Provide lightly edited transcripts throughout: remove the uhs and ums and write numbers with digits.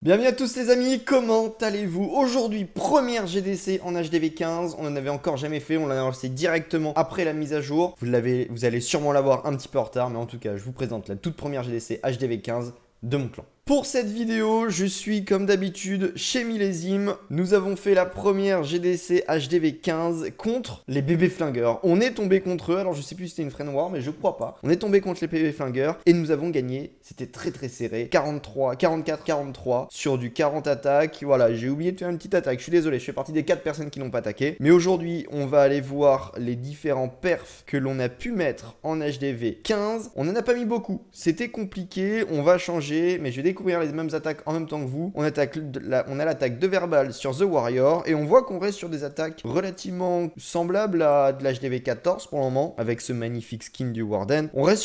Bienvenue à tous les amis, comment allez-vous? Aujourd'hui, première GDC en HDV 15, on en avait encore jamais fait, on l'a lancé directement après la mise à jour. Vous allez sûrement l'avoir un petit peu en retard, mais en tout cas, je vous présente la toute première GDC HDV 15 de mon clan. Pour cette vidéo, je suis comme d'habitude chez Millésime. Nous avons fait la première GDC HDV 15 contre les bébés flingueurs. On est tombé contre eux, alors je sais plus si c'était une friend war, mais je crois pas. On est tombé contre les bébés flingueurs et nous avons gagné. C'était très serré. 43, 44, 43 sur du 40 attaques. Voilà, j'ai oublié de faire une petite attaque. Je suis désolé, je fais partie des 4 personnes qui n'ont pas attaqué. Mais aujourd'hui, on va aller voir les différents perfs que l'on a pu mettre en HDV 15. On en a pas mis beaucoup. C'était compliqué, on va changer, mais je vais découvrir les mêmes attaques en même temps que vous. On a l'attaque de Verbal sur The Warrior et on voit qu'on reste sur des attaques relativement semblables à de l'HDV 14 pour le moment avec ce magnifique skin du Warden. On reste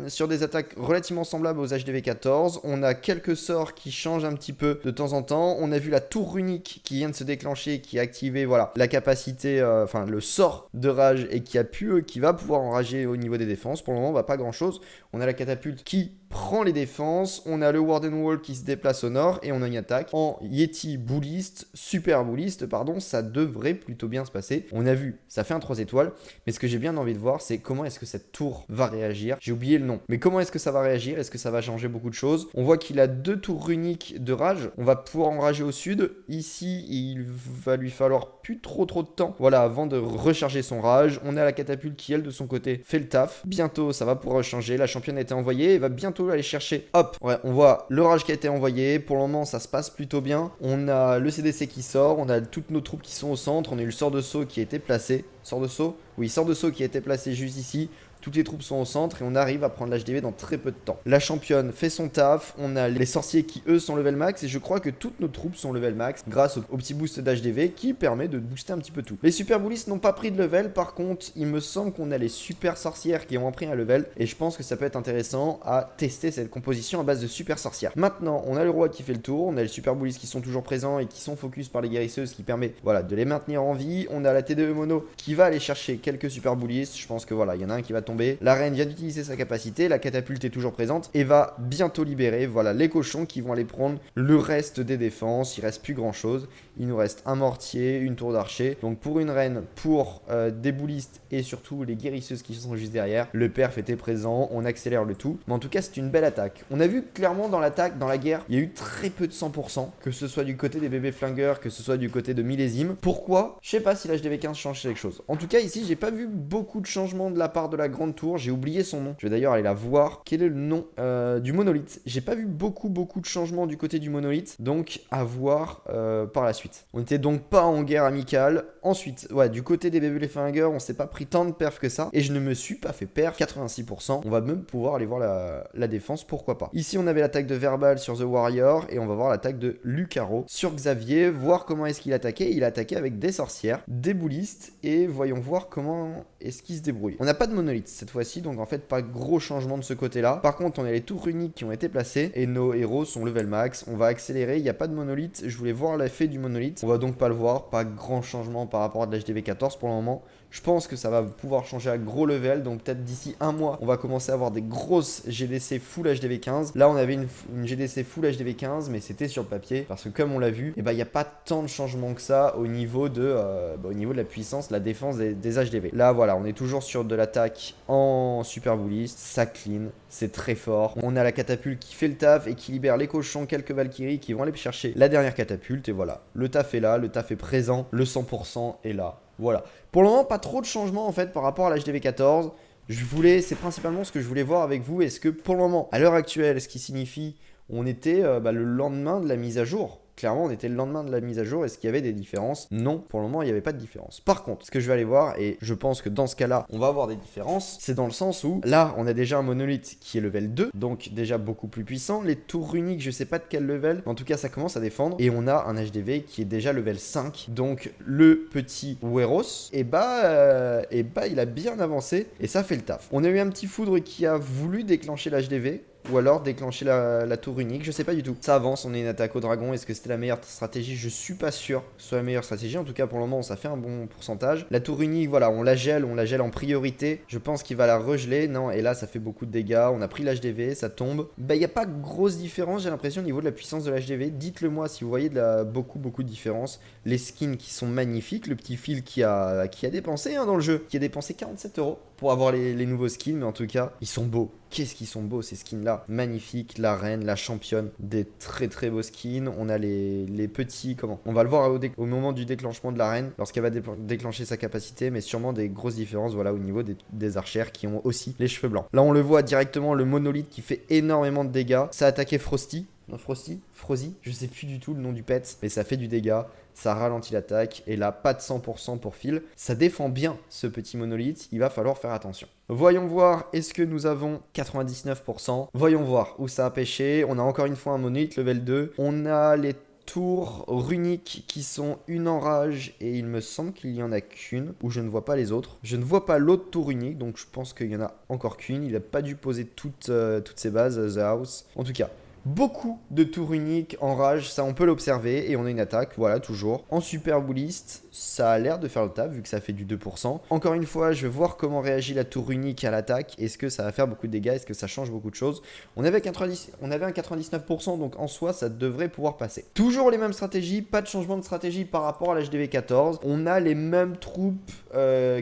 sur des attaques relativement semblables aux HDV 14. On a quelques sorts qui changent un petit peu de temps en temps. On a vu la tour runique qui vient de se déclencher, qui a activé voilà, la capacité, le sort de rage et qui va pouvoir enrager au niveau des défenses. Pour le moment, on va pas grand chose. On a la catapulte qui prend les défenses, on a le Warden Wall qui se déplace au nord et on a une attaque en Yeti Bulliste, Super Bulliste, pardon, ça devrait plutôt bien se passer. On a vu, ça fait un 3 étoiles, mais ce que j'ai bien envie de voir, c'est comment est-ce que cette tour va réagir. J'ai oublié le nom, mais comment est-ce que ça va réagir? Est-ce que ça va changer beaucoup de choses? On voit qu'il a 2 tours runiques de rage, on va pouvoir enrager au sud. Ici, il va lui falloir plus trop de temps, voilà, avant de recharger son rage. On a la catapulte qui, elle, de son côté, fait le taf. Bientôt, ça va pouvoir changer. La championne a été envoyée et va bientôt aller chercher. Hop, ouais, on voit le rage qui a été envoyé. Pour le moment, ça se passe plutôt bien. On a le CDC qui sort. On a toutes nos troupes qui sont au centre. On a eu le sort de saut qui a été placé. Sort de saut? Oui, sort de saut qui a été placé juste ici. Toutes les troupes sont au centre et on arrive à prendre l'HDV dans très peu de temps. La championne fait son taf, on a les sorciers qui eux sont level max et je crois que toutes nos troupes sont level max grâce au petit boost d'HDV qui permet de booster un petit peu tout. Les super bullistes n'ont pas pris de level, par contre il me semble qu'on a les super sorcières qui ont pris un level et je pense que ça peut être intéressant à tester cette composition à base de super sorcières. Maintenant on a le roi qui fait le tour, on a les super bullistes qui sont toujours présents et qui sont focus par les guérisseuses qui permet voilà, de les maintenir en vie. On a la T2 mono qui va aller chercher quelques super bullistes, je pense que voilà, il y en a un qui va tomber. La reine vient d'utiliser sa capacité, la catapulte est toujours présente et va bientôt libérer voilà, les cochons qui vont aller prendre le reste des défenses. Il reste plus grand chose, il nous reste un mortier, une tour d'archer. Donc pour une reine, pour des boulistes et surtout les guérisseuses qui sont juste derrière, le perf était présent, on accélère le tout. Mais en tout cas c'est une belle attaque. On a vu clairement dans l'attaque, dans la guerre, il y a eu très peu de 100%, que ce soit du côté des bébés flingueurs, que ce soit du côté de Millésime. Pourquoi? Je sais pas si l'HDV 15 change quelque chose. En tout cas ici j'ai pas vu beaucoup de changements de la part de la grande tour, j'ai oublié son nom. Je vais d'ailleurs aller la voir. Quel est le nom du monolithe? J'ai pas vu beaucoup de changements du côté du monolithe, donc à voir par la suite. On était donc pas en guerre amicale. Ensuite, ouais, du côté des bébés flingueurs, on s'est pas pris tant de perf que ça, et je ne me suis pas fait perdre 86%. On va même pouvoir aller voir la défense, pourquoi pas. Ici, on avait l'attaque de Verbal sur The Warrior, et on va voir l'attaque de Lucaro sur Xavier, voir comment est-ce qu'il attaquait. Il attaquait avec des sorcières, des boulistes, et voyons voir comment est-ce qu'il se débrouille. On n'a pas de monolithe cette fois-ci, donc en fait pas gros changement de ce côté-là. Par contre, on a les tours uniques qui ont été placés et nos héros sont level max. On va accélérer, il n'y a pas de monolithe. Je voulais voir l'effet du monolithe. On va donc pas le voir, pas grand changement par rapport à de l'HDV 14 pour le moment. Je pense que ça va pouvoir changer à gros level, donc peut-être d'ici un mois, on va commencer à avoir des grosses GDC full HDV 15. Là, on avait une GDC full HDV 15, mais c'était sur le papier, parce que comme on l'a vu, il n'y a pas tant de changements que ça au niveau de la puissance, la défense des HDV. Là, voilà, on est toujours sur de l'attaque en super bulliste, ça clean, c'est très fort. On a la catapulte qui fait le taf et qui libère les cochons, quelques Valkyries qui vont aller chercher la dernière catapulte, et voilà, le taf est là, le taf est présent, le 100% est là. Voilà. Pour le moment, pas trop de changements en fait par rapport à l'HDV 14. C'est principalement ce que je voulais voir avec vous. Est-ce que pour le moment, à l'heure actuelle, ce qui signifie on était le lendemain de la mise à jour? Clairement, on était le lendemain de la mise à jour. Est-ce qu'il y avait des différences? Non, pour le moment, il n'y avait pas de différence. Par contre, ce que je vais aller voir, et je pense que dans ce cas-là, on va avoir des différences, c'est dans le sens où, là, on a déjà un monolithe qui est level 2, donc déjà beaucoup plus puissant. Les tours uniques, je sais pas de quel level, mais en tout cas, ça commence à défendre. Et on a un HDV qui est déjà level 5, donc le petit Weros, il a bien avancé, et ça fait le taf. On a eu un petit foudre qui a voulu déclencher l'HDV. ou alors déclencher la tour unique, je sais pas du tout. Ça avance, on est une attaque au dragon, est-ce que c'était la meilleure stratégie? Je suis pas sûr que ce soit la meilleure stratégie, en tout cas pour le moment ça fait un bon pourcentage. La tour unique, voilà, on la gèle en priorité, je pense qu'il va la regeler, non, et là ça fait beaucoup de dégâts, on a pris l'HDV, ça tombe. Bah y a pas grosse différence, j'ai l'impression, au niveau de la puissance de l'HDV, dites-le moi si vous voyez beaucoup de différence. Les skins qui sont magnifiques, le petit fil qui a dépensé dans le jeu, qui a dépensé 47 € pour avoir les nouveaux skins, mais en tout cas, ils sont beaux. Qu'est-ce qu'ils sont beaux ces skins là, magnifiques, la reine, la championne, des très beaux skins. On a les petits, on va le voir au moment du déclenchement de la reine, lorsqu'elle va déclencher sa capacité, mais sûrement des grosses différences, voilà, au niveau des archères qui ont aussi les cheveux blancs. Là on le voit directement, le monolithe qui fait énormément de dégâts, ça a attaqué Frosty. Non, Frosty, je sais plus du tout le nom du pet, mais ça fait du dégât, ça ralentit l'attaque, et là, pas de 100% pour Phil. Ça défend bien ce petit monolithe, il va falloir faire attention. Voyons voir, est-ce que nous avons 99%? Voyons voir où ça a pêché. On a encore une fois un monolithe level 2. On a les tours runiques qui sont une en rage et il me semble qu'il y en a qu'une où je ne vois pas les autres. Je ne vois pas l'autre tour unique, donc je pense qu'il y en a encore qu'une. Il n'a pas dû poser toutes ses bases, The House. En tout cas, beaucoup de tours uniques en rage, ça on peut l'observer, et on a une attaque, voilà, toujours. En super bouliste, ça a l'air de faire le taf vu que ça fait du 2%. Encore une fois, je vais voir comment réagit la tour unique à l'attaque. Est-ce que ça va faire beaucoup de dégâts? Est-ce que ça change beaucoup de choses? On avait un 99%, donc en soi, ça devrait pouvoir passer. Toujours les mêmes stratégies, pas de changement de stratégie par rapport à l'HDV 14. On a les mêmes troupes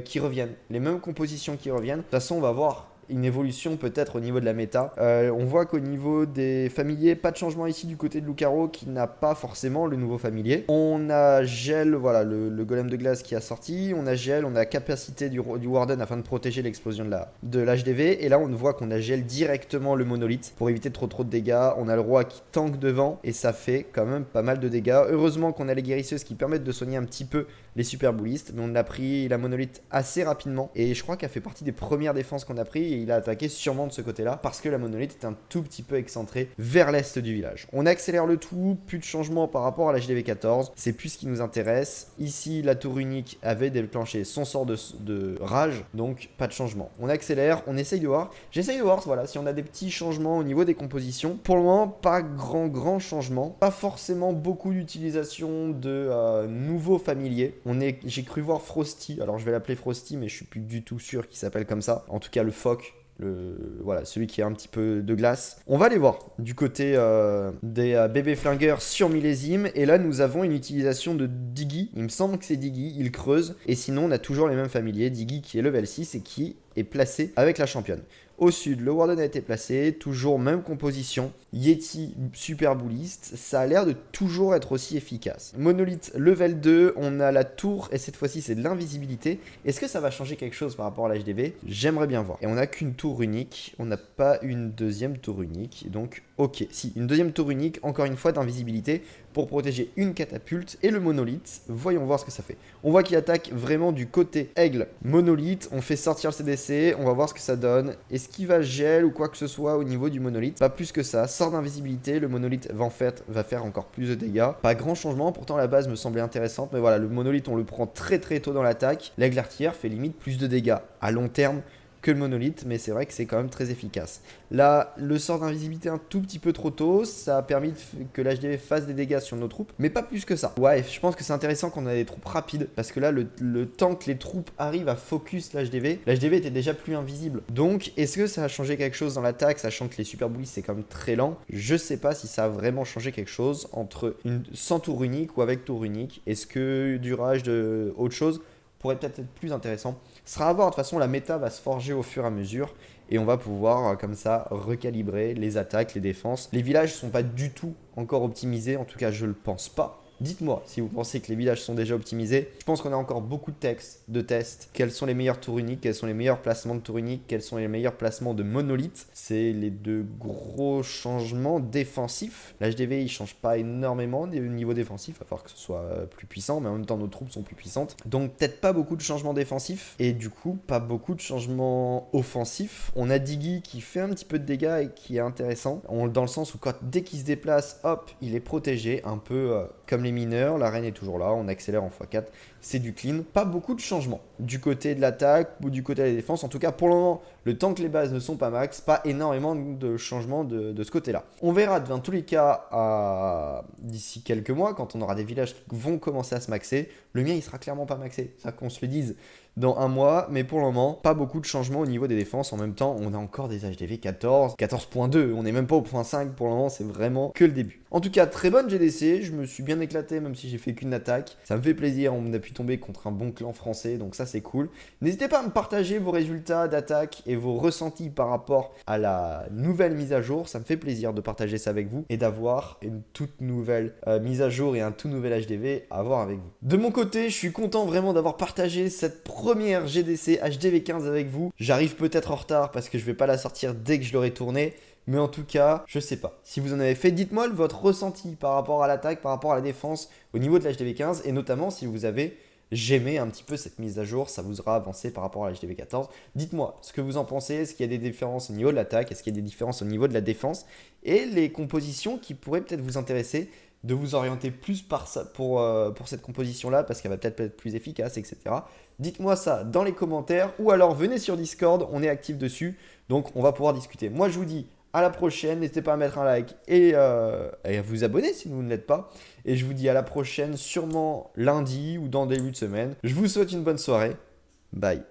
qui reviennent, les mêmes compositions qui reviennent. De toute façon, on va voir une évolution peut-être au niveau de la méta. On voit qu'au niveau des familiers, pas de changement ici du côté de Lucaro qui n'a pas forcément le nouveau familier. On a gel, voilà, le golem de glace qui a sorti. On a gel, on a capacité du warden afin de protéger l'explosion de l'HDV. Et là, on voit qu'on a gel directement le monolithe pour éviter trop de dégâts. On a le roi qui tank devant et ça fait quand même pas mal de dégâts. Heureusement qu'on a les guérisseuses qui permettent de soigner un petit peu les super boulistes. Mais on a pris la monolithe assez rapidement et je crois qu'elle fait partie des premières défenses qu'on a pris. Et il a attaqué sûrement de ce côté-là parce que la monolithe est un tout petit peu excentrée vers l'est du village. On accélère le tout, plus de changement par rapport à la HDV 14, c'est plus ce qui nous intéresse. Ici, la tour unique avait déclenché son sort de rage, donc pas de changement. On accélère, on essaye de voir. J'essaye de voir, voilà, si on a des petits changements au niveau des compositions. Pour le moment, pas grand changement. Pas forcément beaucoup d'utilisation de nouveaux familiers. J'ai cru voir Frosty, alors je vais l'appeler Frosty, mais je suis plus du tout sûr qu'il s'appelle comme ça. En tout cas, le phoque. Voilà, celui qui a un petit peu de glace. On va aller voir du côté des bébés flingueurs sur millésime. Et là, nous avons une utilisation de Diggy. Il me semble que c'est Diggy. Il creuse. Et sinon, on a toujours les mêmes familiers. Diggy qui est level 6 et qui est placé avec la championne. Au sud, le Warden a été placé, toujours même composition. Yeti super bouliste, ça a l'air de toujours être aussi efficace. Monolith level 2, on a la tour et cette fois-ci c'est de l'invisibilité. Est-ce que ça va changer quelque chose par rapport à l'HDV? J'aimerais bien voir. Et on n'a qu'une tour unique, on n'a pas une deuxième tour unique. Donc ok, si, une deuxième tour unique, encore une fois d'invisibilité pour protéger une catapulte et le monolithe. Voyons voir ce que ça fait. On voit qu'il attaque vraiment du côté aigle monolithe. On fait sortir le CDC, on va voir ce que ça donne. Est-ce qu'il va gel ou quoi que ce soit au niveau du monolithe? Pas plus que ça. Sort d'invisibilité, le monolithe va faire encore plus de dégâts. Pas grand changement, pourtant la base me semblait intéressante. Mais voilà, le monolithe on le prend très tôt dans l'attaque. L'aigle artillère fait limite plus de dégâts à long terme que le monolithe, mais c'est vrai que c'est quand même très efficace. Là, le sort d'invisibilité un tout petit peu trop tôt, ça a permis que l'HDV fasse des dégâts sur nos troupes, mais pas plus que ça. Ouais, je pense que c'est intéressant qu'on a des troupes rapides, parce que là, le temps que les troupes arrivent à focus l'HDV était déjà plus invisible. Donc, est-ce que ça a changé quelque chose dans l'attaque, sachant que les super boulistes c'est quand même très lent? Je sais pas si ça a vraiment changé quelque chose entre sans tour unique ou avec tour unique. Est-ce que du rage de autre chose pourrait peut-être être plus intéressant? Ce sera à voir, de toute façon la méta va se forger au fur et à mesure et on va pouvoir comme ça recalibrer les attaques, les défenses. Les villages sont pas du tout encore optimisés, en tout cas je le pense pas. Dites-moi si vous pensez que les villages sont déjà optimisés. Je pense qu'on a encore beaucoup de tests. Quels sont les meilleurs tours uniques? Quels sont les meilleurs placements de tours uniques? Quels sont les meilleurs placements de monolithes? C'est les deux gros changements défensifs. L'HDV il change pas énormément au niveau défensif. Il va falloir que ce soit plus puissant, mais en même temps nos troupes sont plus puissantes. Donc peut-être pas beaucoup de changements défensifs et du coup pas beaucoup de changements offensifs. On a Diggy qui fait un petit peu de dégâts et qui est intéressant. Dans le sens où dès qu'il se déplace, hop, il est protégé. Un peu comme les les mineurs, la reine est toujours là, on accélère en x4, c'est du clean. Pas beaucoup de changements du côté de l'attaque ou du côté de la défense. En tout cas, pour le moment, le temps que les bases ne sont pas max, pas énormément de changements de ce côté-là. On verra dans tous les cas d'ici quelques mois, quand on aura des villages qui vont commencer à se maxer. Le mien, il sera clairement pas maxé, ça qu'on se le dise dans un mois, mais pour le moment, pas beaucoup de changements au niveau des défenses. En même temps, on a encore des HDV 14, 14.2, on n'est même pas au point 5 pour le moment, c'est vraiment que le début. En tout cas, très bonne GDC, je me suis bien éclaté même si j'ai fait qu'une attaque. Ça me fait plaisir, on a pu tomber contre un bon clan français, donc ça c'est cool. N'hésitez pas à me partager vos résultats d'attaque et vos ressentis par rapport à la nouvelle mise à jour, ça me fait plaisir de partager ça avec vous et d'avoir une toute nouvelle mise à jour et un tout nouvel HDV à voir avec vous. De mon côté, je suis content vraiment d'avoir partagé cette première GDC HDV15 avec vous. J'arrive peut-être en retard parce que je vais pas la sortir dès que je l'aurai tournée. Mais en tout cas, je sais pas. Si vous en avez fait, dites-moi votre ressenti par rapport à l'attaque, par rapport à la défense au niveau de l'HDV15 et notamment si vous avez j'aimais un petit peu cette mise à jour, ça vous aura avancé par rapport à la HDV14. Dites-moi ce que vous en pensez, est-ce qu'il y a des différences au niveau de l'attaque, est-ce qu'il y a des différences au niveau de la défense et les compositions qui pourraient peut-être vous intéresser, de vous orienter plus par ça pour cette composition-là parce qu'elle va peut-être être plus efficace, etc. Dites-moi ça dans les commentaires ou alors venez sur Discord, on est actif dessus, donc on va pouvoir discuter. Moi je vous dis à la prochaine, n'hésitez pas à mettre un like et à vous abonner si vous ne l'êtes pas. Et je vous dis à la prochaine, sûrement lundi ou dans début de semaine. Je vous souhaite une bonne soirée. Bye.